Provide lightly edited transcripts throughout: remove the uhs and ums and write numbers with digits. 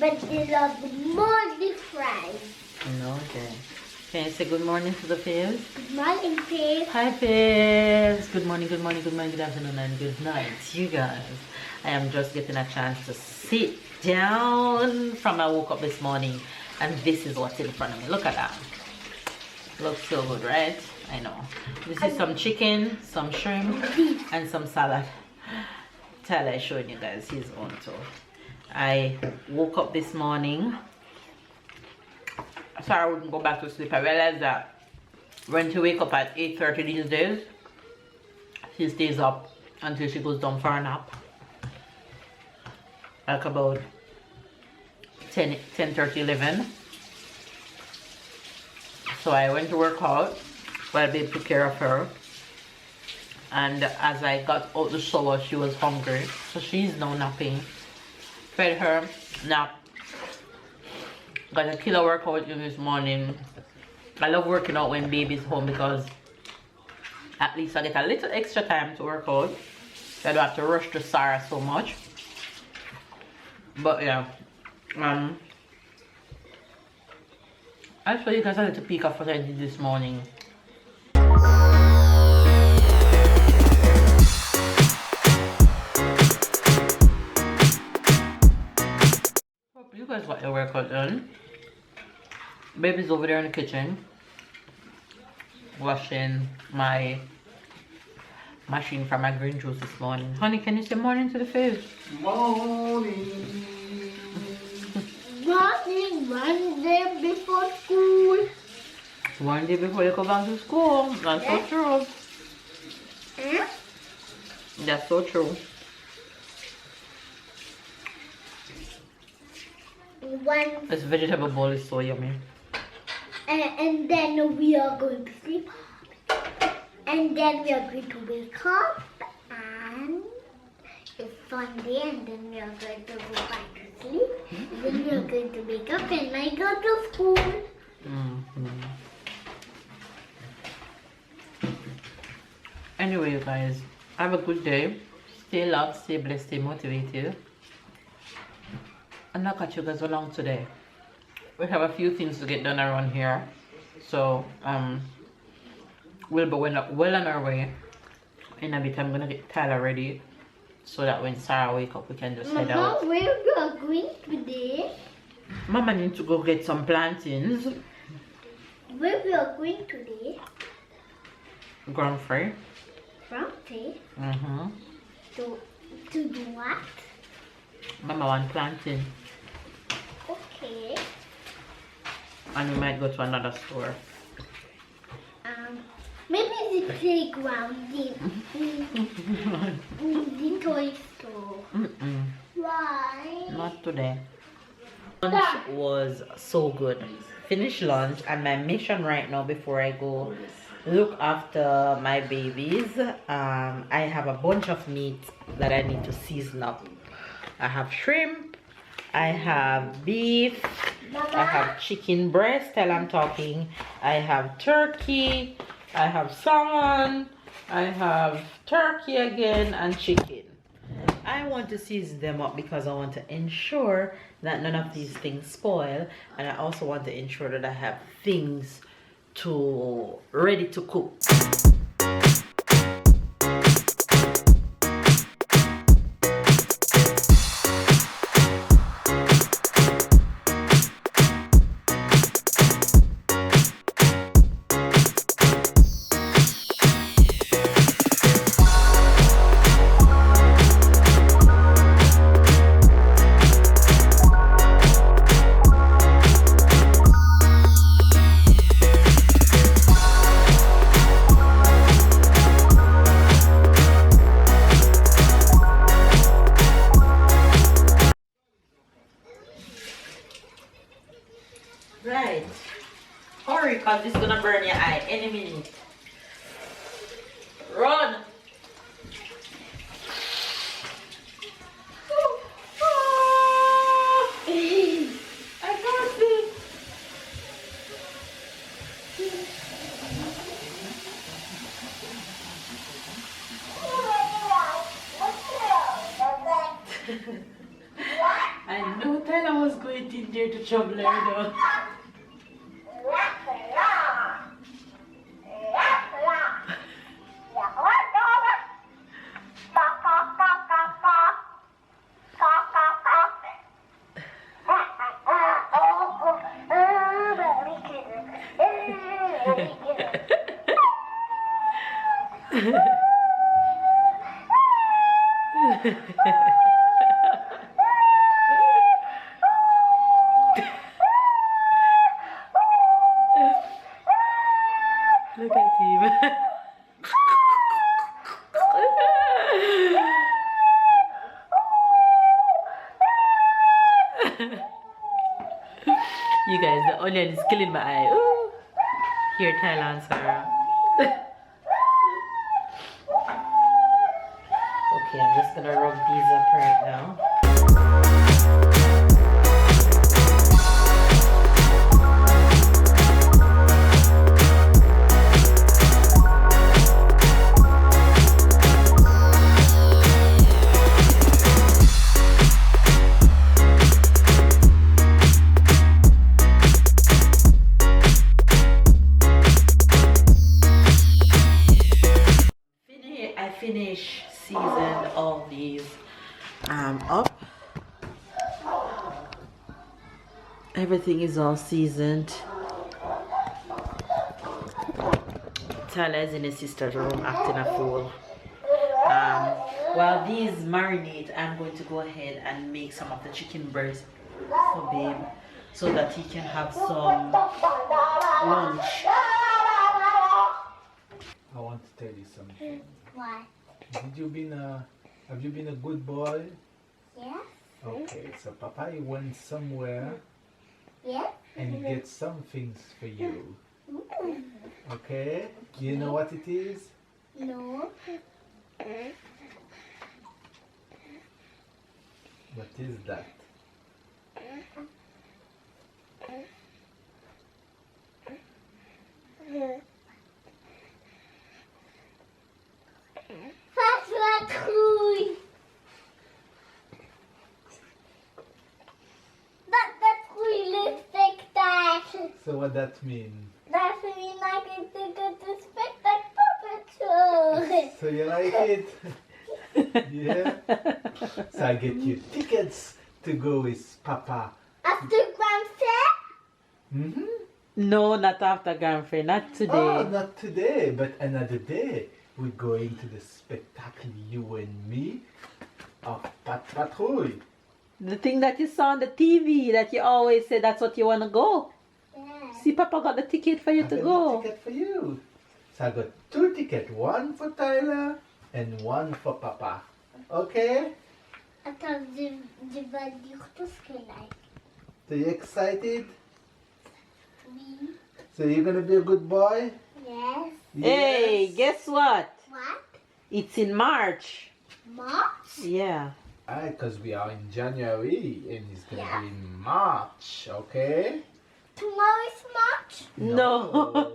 but they love more different. No, okay. Can you say good morning to the Faves? Good morning, Faith. Hi Faves! Good morning, good morning, good morning, good afternoon, and good night, you guys. I am just getting a chance to sit down from I woke up this morning, and this is what's in front of me. Look at that. Looks so good, right? I know. This is some chicken, some shrimp, and some salad. Tyler is showing you guys his own too. I woke up this morning. So I wouldn't go back to sleep. I realized that when she wake up at 8:30 these days, she stays up until she goes down for a nap. Like about 10:30, 11. So I went to work out while babe took care of her. And as I got out the shower, she was hungry. So she's now napping. Fed her, nap. Got a killer workout in this morning. I love working out when baby's home because at least I get a little extra time to work out. So I don't have to rush to Sarah so much. But yeah, I'll show you guys a little peek of what I did this morning. Hope you guys got your workout done. Baby's over there in the kitchen washing my machine for my green juice this morning. Honey, can you say morning to the face? Morning. Morning, one day before school. One day before you go back to school. That's so true. That's so true. This vegetable bowl is so yummy. And then we are going to sleep. And then we are going to wake up. And it's Sunday. And then we are going to go back to sleep. And then we are going to wake up and I go to school. Anyway, you guys, have a good day. Stay loved, stay blessed, stay motivated. And I'll catch you guys along today. We have a few things to get done around here. So, we'll be well on our way. In a bit, I'm gonna get Tyler ready so that when Sarah wake up, we can just head out. Where we are going today? Mama needs to go get some plantains. Where we are going today? Ground free. Brownfield. To do what? Mama want plantain. Okay. And we might go to another store. Maybe the playground, the toy store. Why? Not today. Lunch was so good. Finished lunch, and my mission right now before I go look after my babies, I have a bunch of meat that I need to season up. I have shrimp, I have beef, I have chicken breast while I'm talking, I have turkey, I have salmon, I have turkey again, and chicken. I want to season them up because I want to ensure that none of these things spoil, and I also want to ensure that I have things ready to cook. dare to trouble her though. Look at him. You guys, the onion is killing my eye. Ooh. Here, Thailand, Sarah. Okay, I'm just gonna rub these up right now. Finish season all these up. Everything is all seasoned. Tyler is in his sister's room acting a fool. While these marinate, I'm going to go ahead and make some of the chicken breast for babe so that he can have some lunch. I want to tell you something. What? Have you been a good boy? Yeah? Okay, so Papa he went somewhere Yeah? and he gets some things for you. Okay? Do you know what it is? No. What is that? That's not cool. That's really spectacular. So what that mean? That means I get to go to spectacular. So you like it? Yeah? So I get you tickets to go with Papa. After Grand Fair? Mm-hmm. No, not after Grand Fair, not today. Oh, not today, but another day. We're going to the spectacle, you and me, of Patrouille. The thing that you saw on the TV that you always say that's what you want to go. Yeah. See, Papa got the ticket for you I to got go. the ticket for you. So I got 2 tickets, one for Tyler and one for Papa. Okay? Attends, je vais dire tout ce que like. So you excited? Oui. So you're gonna be a good boy? Yes. Hey, Yes. guess what? What? It's in March. March? Yeah. Alright, because we are in January and it's gonna Yeah. be in March, okay? Tomorrow is March? No.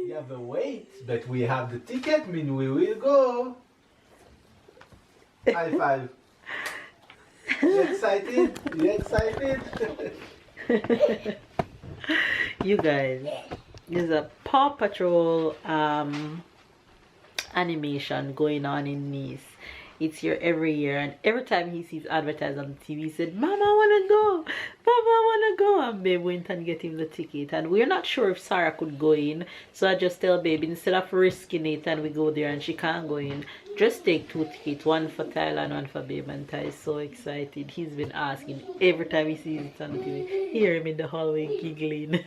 You have a wait, but we have the ticket, mean we will go. High five. You excited? You excited? You guys, there's a Paw Patrol animation going on in Nice. It's here every year, and every time he sees advertised on TV, he said, "Mama, I wanna go. Papa, I wanna go." And babe went and get him the ticket, and we're not sure if Sarah could go in, so I just tell babe, instead of risking it and we go there and she can't go in, just take 2 tickets, one for Tyler and one for babe. And Ty is so excited. He's been asking every time he sees it on the TV. Hear him in the hallway giggling.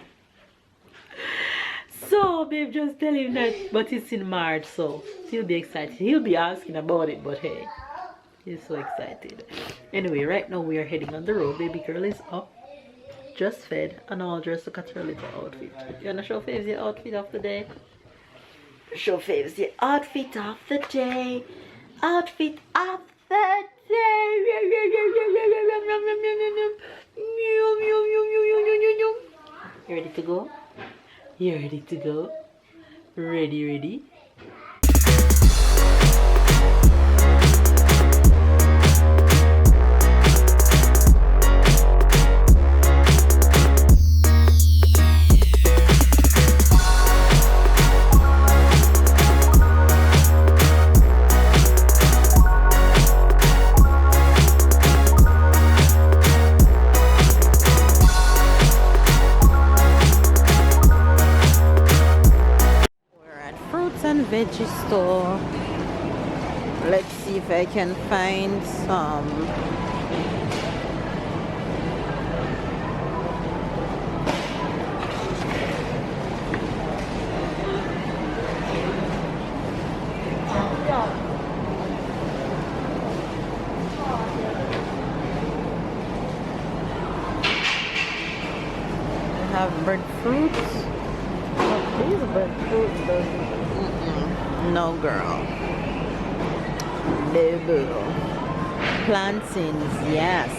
So babe, just tell him that, but it's in March, so he'll be excited. He'll be asking about it, but hey, he's so excited. Anyway, right now we are heading on the road. Baby girl is up, just fed, and all dressed. Look at her little outfit. You wanna show Faves your outfit of the day? Show Faves your outfit of the day. Outfit of the day. You ready to go? You ready to go? Ready? and veggie store. Let's see if I can find some. Have breadfruits. But these breadfruits doesn't. No, girl. No, boo. Plantains, yes.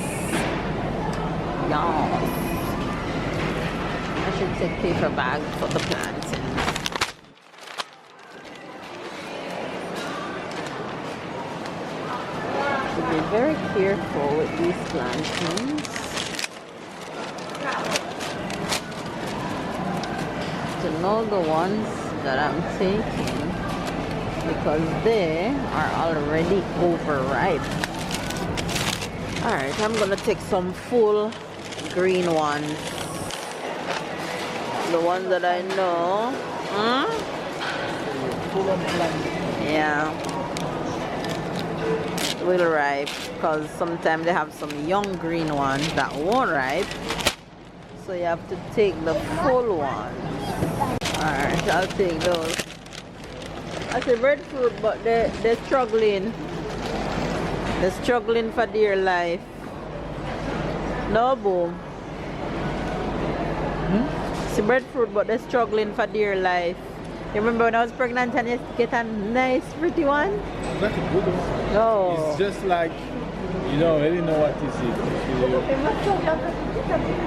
Yes. I should take paper bag for the plantains. Should be very careful with these plantains. To know the ones that I'm taking because they are already overripe. Alright, I'm gonna take some full green ones. The ones that I know. Yeah. Will ripe because sometimes they have some young green ones that won't ripe. So you have to take the full ones. Alright, I'll take those. I say breadfruit, but they're struggling. They're struggling for dear life. No, boom. See breadfruit, but they're struggling for dear life. You remember when I was pregnant and you get a nice pretty one? That's a good one. No. It's just like, you don't really know what is it.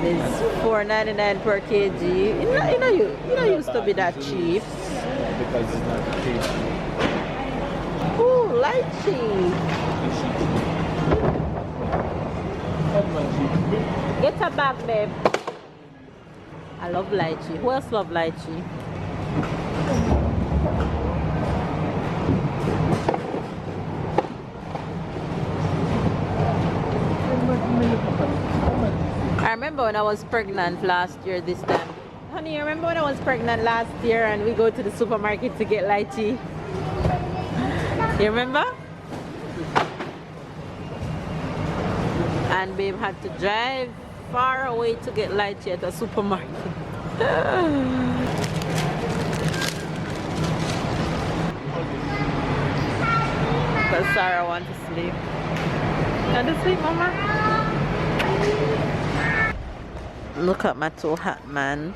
It's $4.99 per kg. You know used to be that cheap. Because it's not cheap. Ooh, lychee. Get a bag, babe. I love lychee. Who else love lychee? I remember when I was pregnant last year this time. Honey, you remember when I was pregnant last year and we go to the supermarket to get lychee? You remember? And babe had to drive far away to get lychee at a supermarket. Because Sarah wants to sleep. Want to sleep, Mama? Look at my two hat man.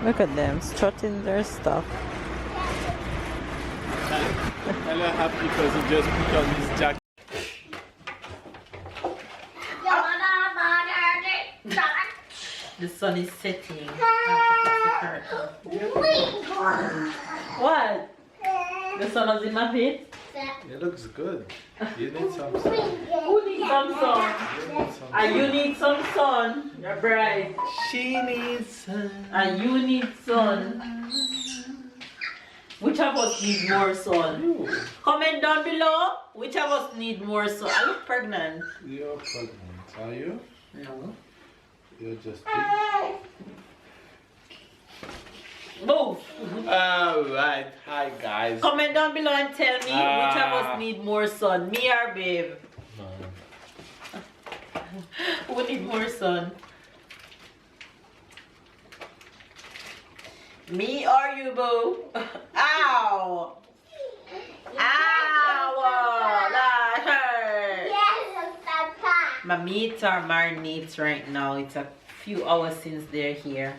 Look at them strutting their stuff. I'm happy because he just put on his jacket. The sun is setting. What? The sun was in my face? It looks good. You need some sun. Who needs some sun? And you need some sun. You're bright. She needs sun. And you need sun. Which of us need more sun? You. Comment down below. Which of us need more sun? I look pregnant. You're pregnant, are you? No. You're just Move. Alright, hi guys. Comment down below and tell me which of us need more sun. Me or babe? Who need more sun? Me or you, boo? Ow! Ow! That hurt! My meat are marinated right now. It's a few hours since they're here.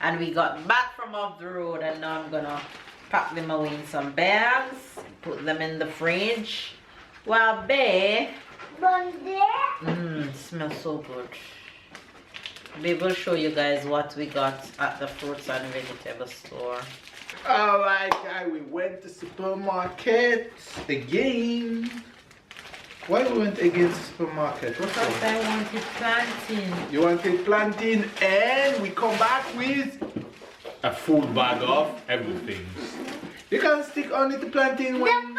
And we got back from off the road and now I'm gonna pack them away in some bags, put them in the fridge. Well, babe, smells so good. Babe will show you guys what we got at the fruits and vegetable store. Alright guys, we went to supermarket again. Why we went again to supermarket? What's Because that? I wanted plantain. You wanted plantain and we come back with a full bag of everything. You can't stick only to plantain when...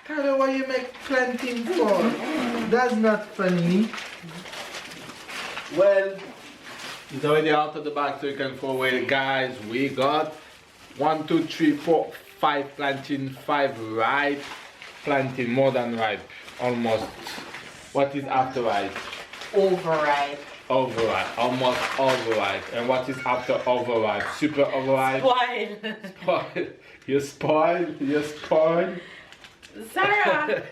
Carla, why you make plantain for? That's not funny. Well, it's already out of the bag so you can throw away. Guys, we got 1, 2, 3, 4, 5 plantain, 5 ripe plantain, more than ripe, almost. What is after ripe? Overripe. Overripe, almost overripe. And what is after overripe? Super overripe. Spoil. You spoil. Sarah,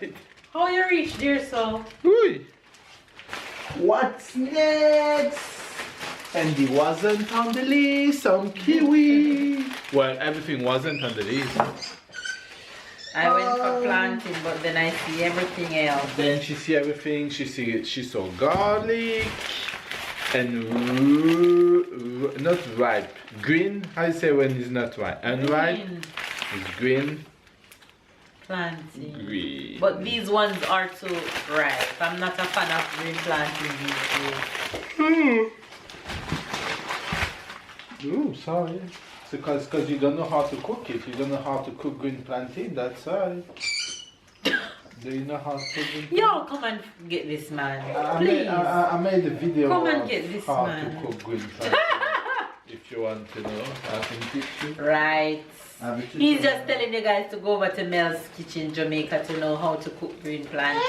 how you reach there, so? Ooh. What's next? And it wasn't on the list, some kiwi. Well, everything wasn't on the list. I went for planting, but then I see everything else. Then she see everything. She saw garlic and not ripe. Green. How you say when it's not ripe? Unripe. It's green. Planting. Green. But these ones are too ripe. I'm not a fan of green planting these days. Ooh, sorry. Because you don't know how to cook it. You don't know how to cook green plantain. That's why. Do you know how to cook green plantain? Yo, come and get this man. Please. I made a video Come and of get this how man. to cook green plantain. If you want to know, I can teach you. Right. He's just telling you guys to go over to Mel's Kitchen, Jamaica to know how to cook green plantain.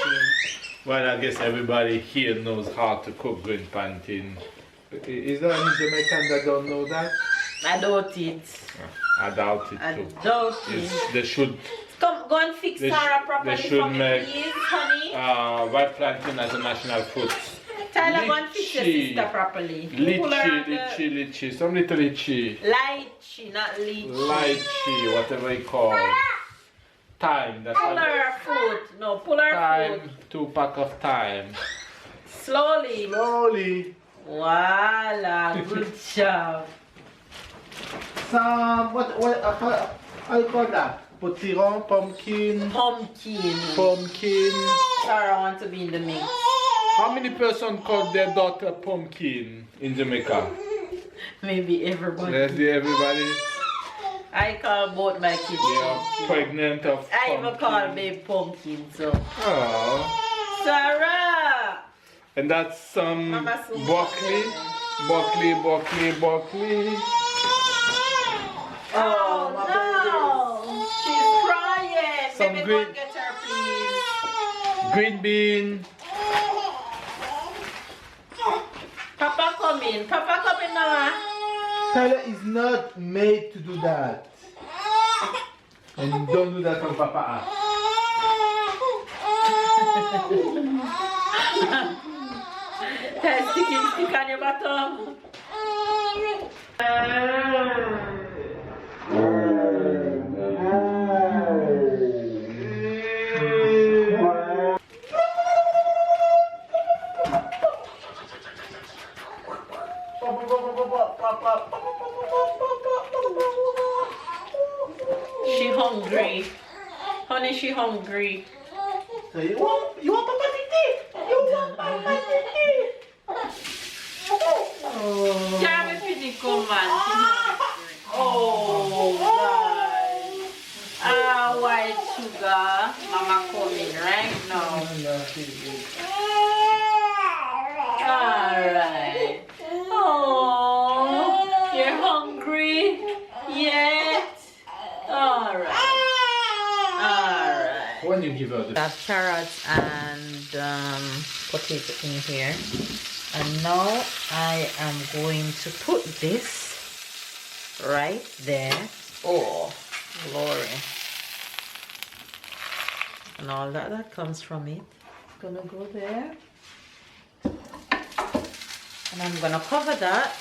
Well, I guess everybody here knows how to cook green plantain. Is there any Jamaican that don't know that? I doubt it. I doubt it I too. doubt it. They should. Come, go and fix Sarah properly they should for me, make please, honey. white plantain as a national fruit. Tyler, go and fix your sister properly. Pull her on the- Lychee, some little lychee. Lychee, not lychee. Lychee, whatever you call it. Thyme, that's Pull what. her foot. No, pull her Thyme, foot. 2 pack of thyme. Slowly. Slowly. Voila, good job. Some, how you call that? Potiron, pumpkin. Pumpkin. Sarah wants to be in the mix. How many persons call their daughter pumpkin in Jamaica? Maybe everybody. Let's see everybody. I call both my kids They are pumpkin. pregnant of I even pumpkin. call babe pumpkin, so. Oh. Sarah! And that's some Mama so broccoli. Oh, no! She's crying! Some Baby, go green- and get her, please. Green bean. Papa come in. Papa come in, Mama. Tyler is not made to do that. And don't do that from Papa. Stick on your bottom. She hungry. Honey, she hungry. So you want Papa Titi? You want Papa Titi? Sarah, me finish come man. She hungry. Oh, God. Ah, white sugar. Mama coming right now. Alright. Oh, you're hungry yet? Alright. Alright. When you give her the... I have carrots and potato in here. And now I am going to put this right there. Oh, glory. And all that comes from it. It's gonna go there. And I'm gonna cover that